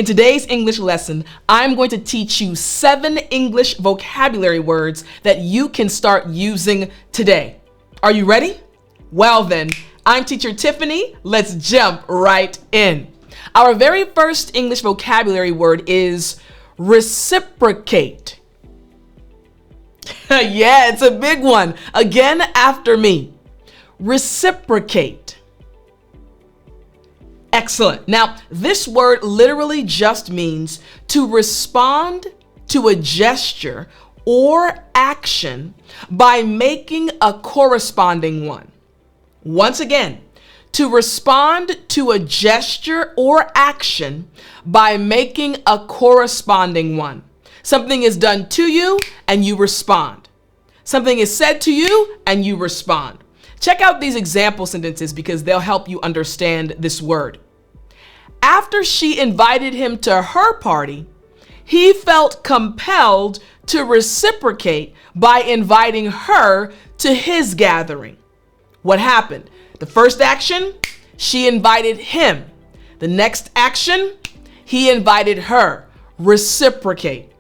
In today's English lesson, I'm going to teach you 7 English vocabulary words that you can start using today. Are you ready? Well then, I'm teacher Tiffany. Let's jump right in. Our very first English vocabulary word is reciprocate. Yeah, it's a big one. Again, after me. Reciprocate. Excellent. Now, this word literally just means to respond to a gesture or action by making a corresponding one. Once again, to respond to a gesture or action by making a corresponding one. Something is done to you and you respond. Something is said to you and you respond. Check out these example sentences because they'll help you understand this word. After she invited him to her party, he felt compelled to reciprocate by inviting her to his gathering. What happened? The first action, she invited him. The next action, he invited her. Reciprocate.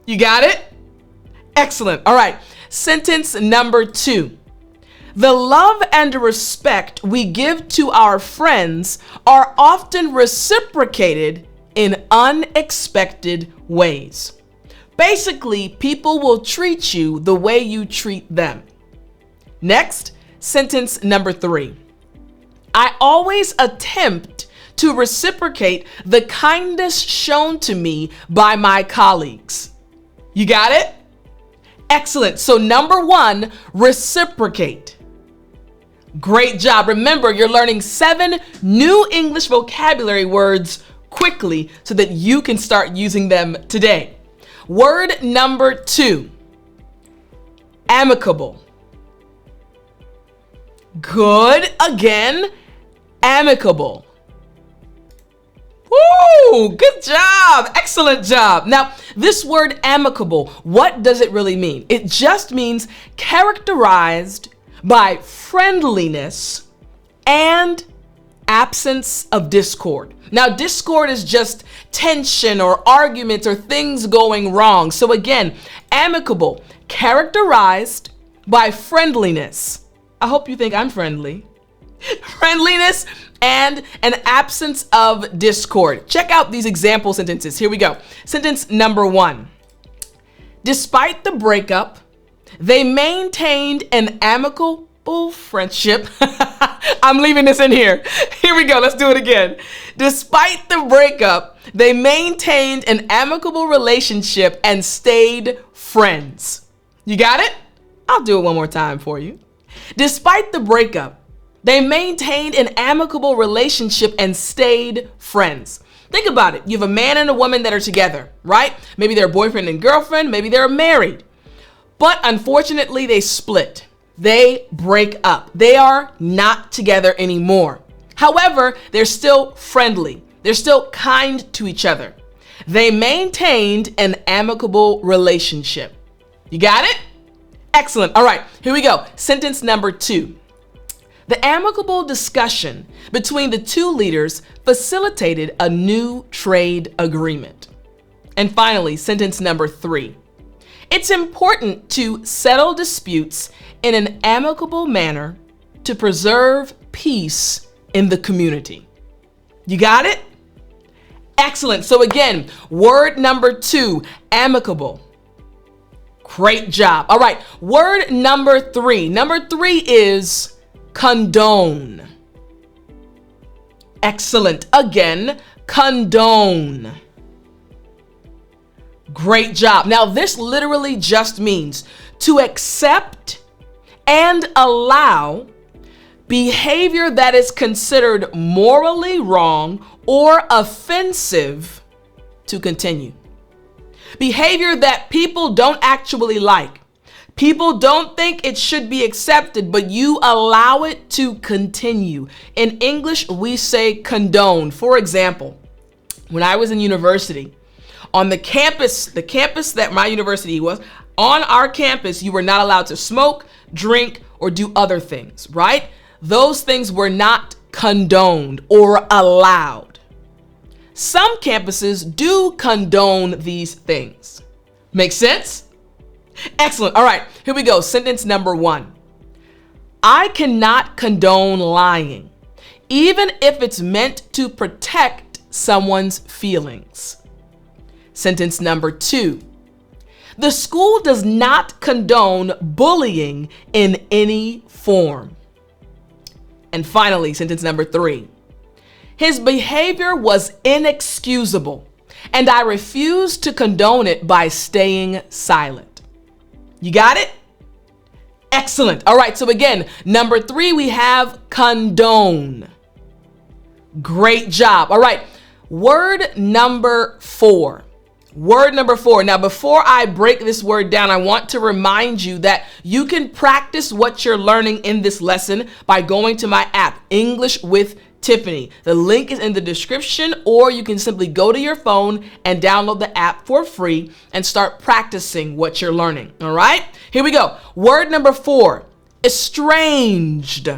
You got it? Excellent. All right. Sentence number 2. The love and respect we give to our friends are often reciprocated in unexpected ways. Basically, people will treat you the way you treat them. Next, sentence number 3. I always attempt to reciprocate the kindness shown to me by my colleagues. You got it? Excellent. So number 1, reciprocate. Great job. Remember, you're learning 7 new English vocabulary words quickly so that you can start using them today. Word number 2, amicable. Good. Again, amicable. Woo! Good job. Excellent job. Now, this word amicable, what does it really mean? It just means characterized by friendliness and absence of discord. Now, discord is just tension or arguments or things going wrong. So again, amicable, characterized by friendliness. I hope you think I'm friendly. Friendliness and an absence of discord. Check out these example sentences. Here we go. Sentence number 1. Despite the breakup, they maintained an amicable friendship. I'm leaving this in here. Here we go. Let's do it again. Despite the breakup, they maintained an amicable relationship and stayed friends. You got it? I'll do it one more time for you. Despite the breakup, they maintained an amicable relationship and stayed friends. Think about it. You have a man and a woman that are together, right? Maybe they're boyfriend and girlfriend. Maybe they're married. But unfortunately, they split. They break up. They are not together anymore. However, they're still friendly. They're still kind to each other. They maintained an amicable relationship. You got it? Excellent. All right, here we go. Sentence number 2. The amicable discussion between the 2 leaders facilitated a new trade agreement. And finally, sentence number 3. It's important to settle disputes in an amicable manner to preserve peace in the community. You got it? Excellent. So again, word number 2, amicable. Great job. All right, word number 3. Number 3 is condone. Excellent. Again, condone. Great job. Now, this literally just means to accept and allow behavior that is considered morally wrong or offensive to continue. Behavior that people don't actually like. People don't think it should be accepted, but you allow it to continue. In English, we say condone. For example, when I was in university, on the campus that my university was, on our campus, you were not allowed to smoke, drink, or do other things, right? Those things were not condoned or allowed. some campuses do condone these things. Make sense? Excellent. All right, here we go. Sentence number 1. I cannot condone lying, even if it's meant to protect someone's feelings. Sentence number 2. The school does not condone bullying in any form. And finally, sentence number 3. His behavior was inexcusable, and I refuse to condone it by staying silent. You got it? Excellent. All right, so again, number 3, we have condone. Great job. All right, word number 4. Word number 4. Now, before I break this word down, I want to remind you that you can practice what you're learning in this lesson by going to my app, English with Tiffani. The link is in the description, or you can simply go to your phone and download the app for free and start practicing what you're learning. All right, here we go. Word number 4, estranged.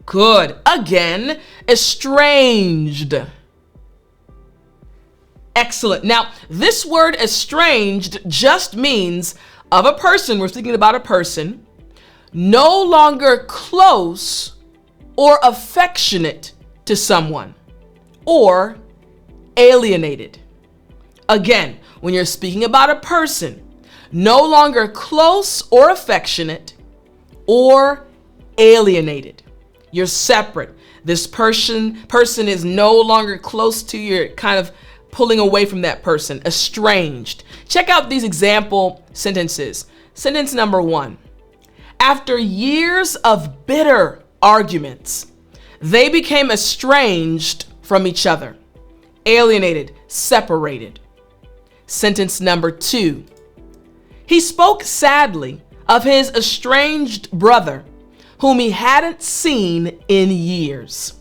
Good. Again, estranged. Excellent. Now, this word estranged just means of a person, we're speaking about a person, no longer close or affectionate to someone, or alienated. Again, when you're speaking about a person, no longer close or affectionate, or alienated. You're separate. This person is no longer close to you, kind of pulling away from that person, estranged. Check out these example sentences. Sentence number 1. After years of bitter arguments, they became estranged from each other, alienated, separated. Sentence number 2. He spoke sadly of his estranged brother, whom he hadn't seen in years.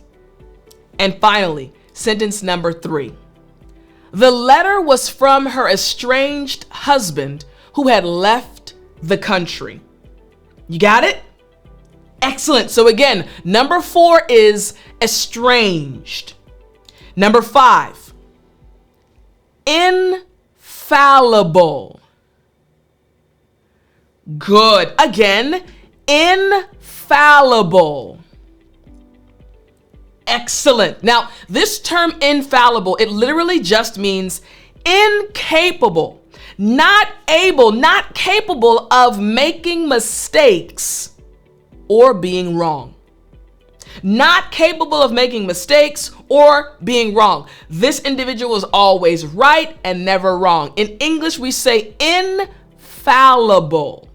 And finally, sentence number 3. The letter was from her estranged husband who had left the country. You got it? Excellent. So again, number 4 is estranged. Number 5, infallible. Good. Again, infallible. Excellent. Now, this term infallible, it literally just means incapable, not able, not capable of making mistakes or being wrong. Not capable of making mistakes or being wrong. This individual is always right and never wrong. In English, we say infallible.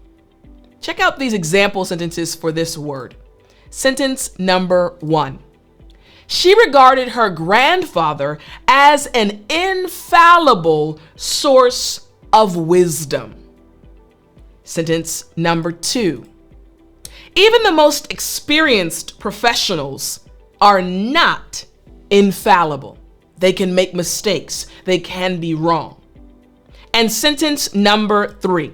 Check out these example sentences for this word. Sentence number 1. She regarded her grandfather as an infallible source of wisdom. Sentence number 2. Even the most experienced professionals are not infallible. They can make mistakes. They can be wrong. And sentence number 3.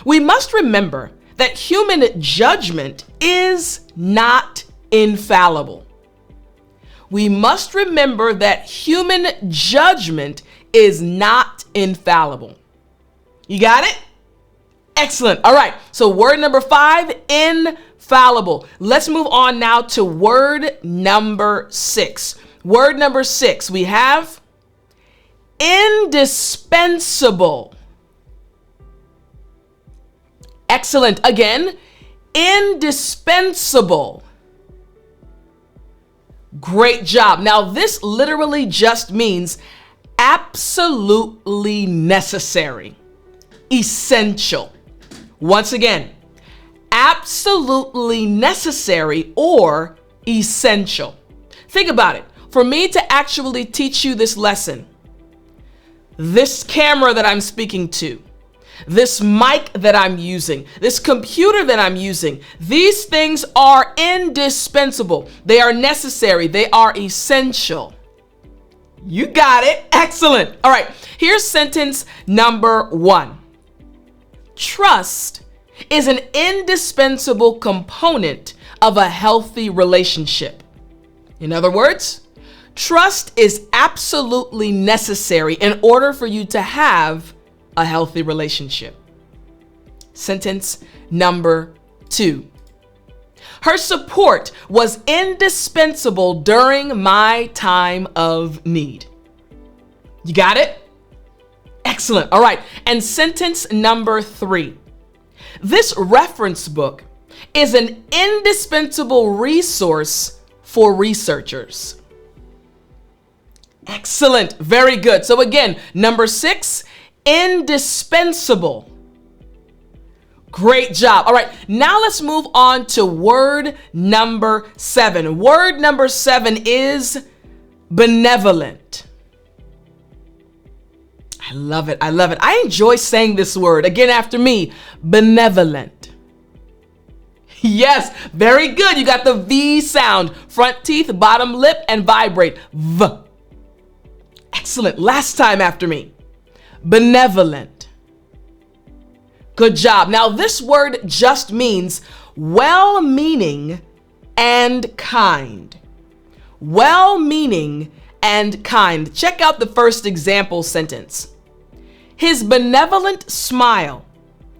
We must remember that human judgment is not infallible. We must remember that human judgment is not infallible. You got it? Excellent. All right. So word number 5, infallible. Let's move on now to word number 6. Word number 6, we have indispensable. Excellent. Again, indispensable. Great job. Now, this literally just means absolutely necessary, essential. Once again, absolutely necessary or essential. Think about it. For me to actually teach you this lesson, this camera that I'm speaking to, this mic that I'm using, this computer that I'm using, these things are indispensable. They are necessary. They are essential. You got it. Excellent. All right. Here's sentence number 1. Trust is an indispensable component of a healthy relationship. In other words, Trust is absolutely necessary in order for you to have a healthy relationship. Sentence number 2. Her support was indispensable during my time of need. You got it? Excellent. All right. And sentence number 3. This reference book is an indispensable resource for researchers. Excellent. Very good. So again, number 6, indispensable. Great job. All right, now let's move on to word number 7. Word number 7 is benevolent. I love it. I love it. I enjoy saying this word. Again, after me, benevolent. Yes, very good. You got the V sound, front teeth, bottom lip, and vibrate. V. Excellent. Last time after me, benevolent. Good job. Now, this word just means well-meaning and kind. Well-meaning and kind. Check out the first example sentence. His benevolent smile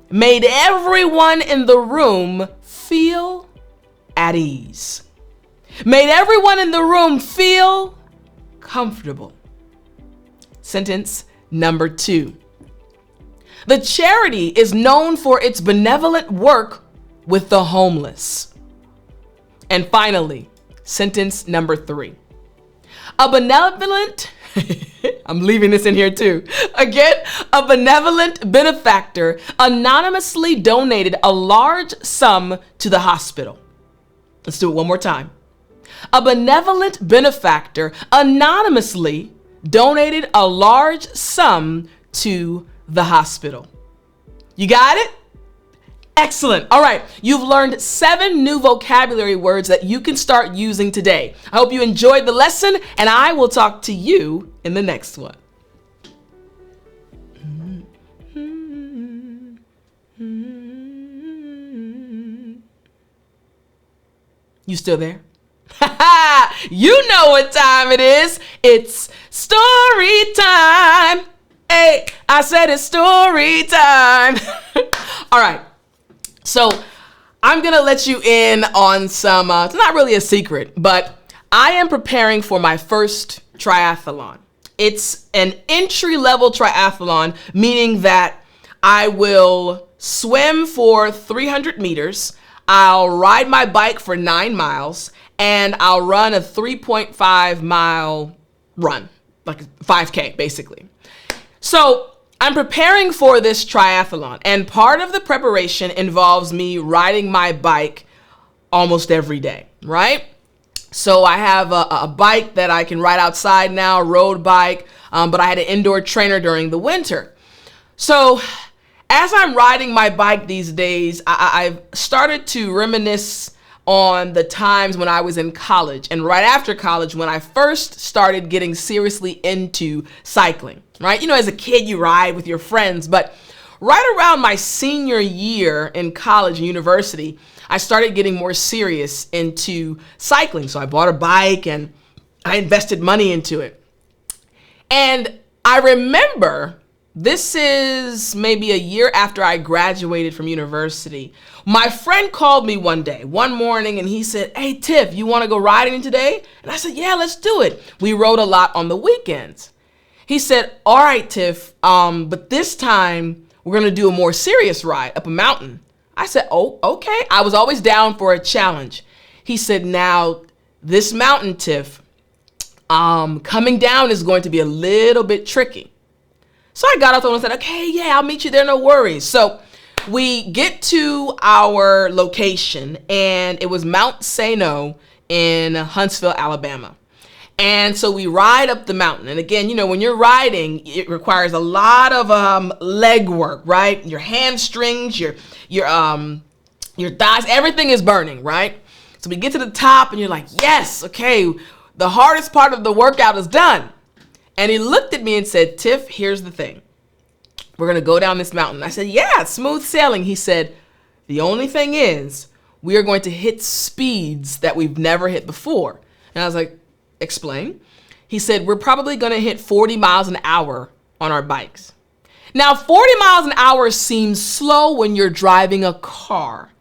made everyone in the room feel at ease. Made everyone in the room feel comfortable. Sentence number 2. The charity is known for its benevolent work with the homeless. And finally, sentence number 3. A benevolent, I'm leaving this in here too. Again, a benevolent benefactor anonymously donated a large sum to the hospital. Let's do it one more time. A benevolent benefactor anonymously donated a large sum to the hospital. You got it? Excellent. All right. You've learned 7 new vocabulary words that you can start using today. I hope you enjoyed the lesson, and I will talk to you in the next one. You still there? You know what time it is. It's story time. Hey, I said it's story time. All right. So I'm going to let you in on some, it's not really a secret, but I am preparing for my first triathlon. It's an entry-level triathlon, meaning that I will swim for 300 meters, I'll ride my bike for 9 miles, and I'll run a 3.5 mile run, like 5K basically. So I'm preparing for this triathlon, and part of the preparation involves me riding my bike almost every day, right? So I have a bike that I can ride outside now, a road bike, but I had an indoor trainer during the winter. So as I'm riding my bike these days, I've started to reminisce on the times when I was in college and right after college when I first started getting seriously into cycling, right? You know, as a kid, you ride with your friends, but right around my senior year in college and university, I started getting more serious into cycling. So I bought a bike and I invested money into it. And I remember, this is maybe a year after I graduated from university, my friend called me one morning, and he said, "Hey, Tiff, you want to go riding today?" And I said, "Yeah, let's do it." We rode a lot on the weekends. He said, "All right, Tiff, but this time we're going to do a more serious ride up a mountain." I said, "Oh, okay." I was always down for a challenge. He said, "Now, this mountain, Tiff, coming down is going to be a little bit tricky." So I got up and said, "Okay, yeah, I'll meet you there, no worries." So we get to our location, and it was Mount Sano in Huntsville, Alabama. And so we ride up the mountain. And again, you know, when you're riding, it requires a lot of leg work, right? Your hamstrings, your thighs, everything is burning, right? So we get to the top, and you're like, yes, okay, the hardest part of the workout is done. And he looked at me and said, "Tiff, here's the thing. We're going to go down this mountain." I said, "Yeah, smooth sailing." He said, "The only thing is we are going to hit speeds that we've never hit before." And I was like, "Explain." He said, we're probably going to hit 40 miles an hour on our bikes. Now, 40 miles an hour seems slow when you're driving a car.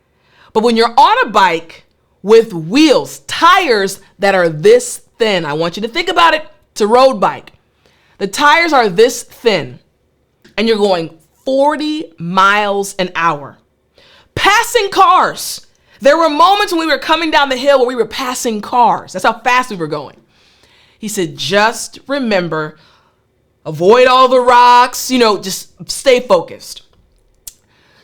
But when you're on a bike with wheels, tires that are this thin, I want you to think about it. It's a road bike. The tires are this thin and you're going 40 miles an hour. Passing cars. There were moments when we were coming down the hill where we were passing cars. That's how fast we were going. He said, just remember, avoid all the rocks, just stay focused.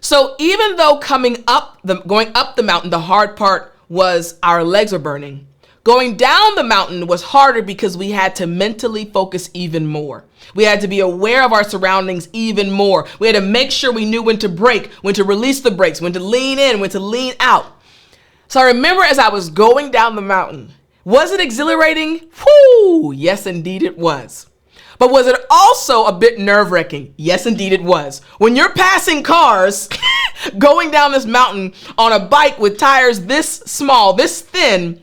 So even though going up the mountain, the hard part was our legs were burning. Going down the mountain was harder because we had to mentally focus even more. We had to be aware of our surroundings even more. We had to make sure we knew when to brake, when to release the brakes, when to lean in, when to lean out. So I remember as I was going down the mountain, was it exhilarating? Whoo! Yes, indeed it was. But was it also a bit nerve-wracking? Yes, indeed it was. When you're passing cars, going down this mountain on a bike with tires this small, this thin,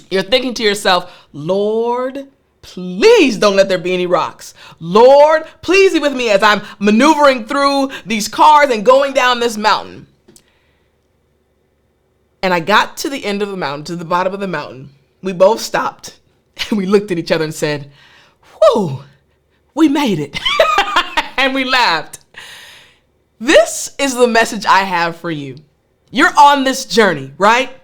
you're thinking to yourself, Lord, please don't let there be any rocks. Lord, please be with me as I'm maneuvering through these cars and going down this mountain. And I got to the end of the mountain, to the bottom of the mountain. We both stopped and we looked at each other and said, whew, we made it. And we laughed. This is the message I have for you. You're on this journey, right?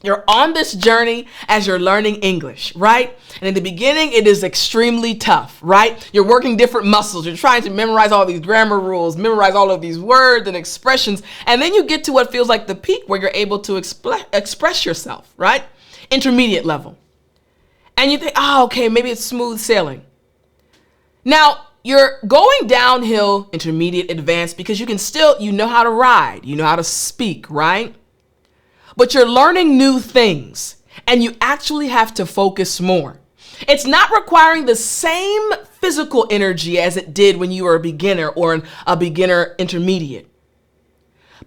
You're on this journey as you're learning English, right? And in the beginning, it is extremely tough, right? You're working different muscles. You're trying to memorize all these grammar rules, memorize all of these words and expressions. And then you get to what feels like the peak where you're able to express yourself, right? Intermediate level. And you think, okay, maybe it's smooth sailing. Now, you're going downhill, intermediate, advanced, because you know how to ride, you know how to speak, right? But you're learning new things and you actually have to focus more. It's not requiring the same physical energy as it did when you were a beginner or a beginner intermediate.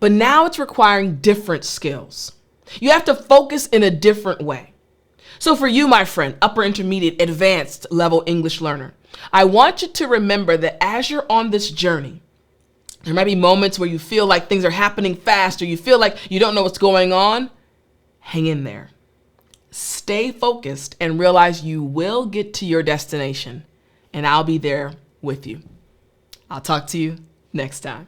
But now it's requiring different skills. You have to focus in a different way. So for you, my friend, upper intermediate, advanced level English learner, I want you to remember that as you're on this journey, there might be moments where you feel like things are happening fast or you feel like you don't know what's going on. Hang in there. Stay focused and realize you will get to your destination, and I'll be there with you. I'll talk to you next time.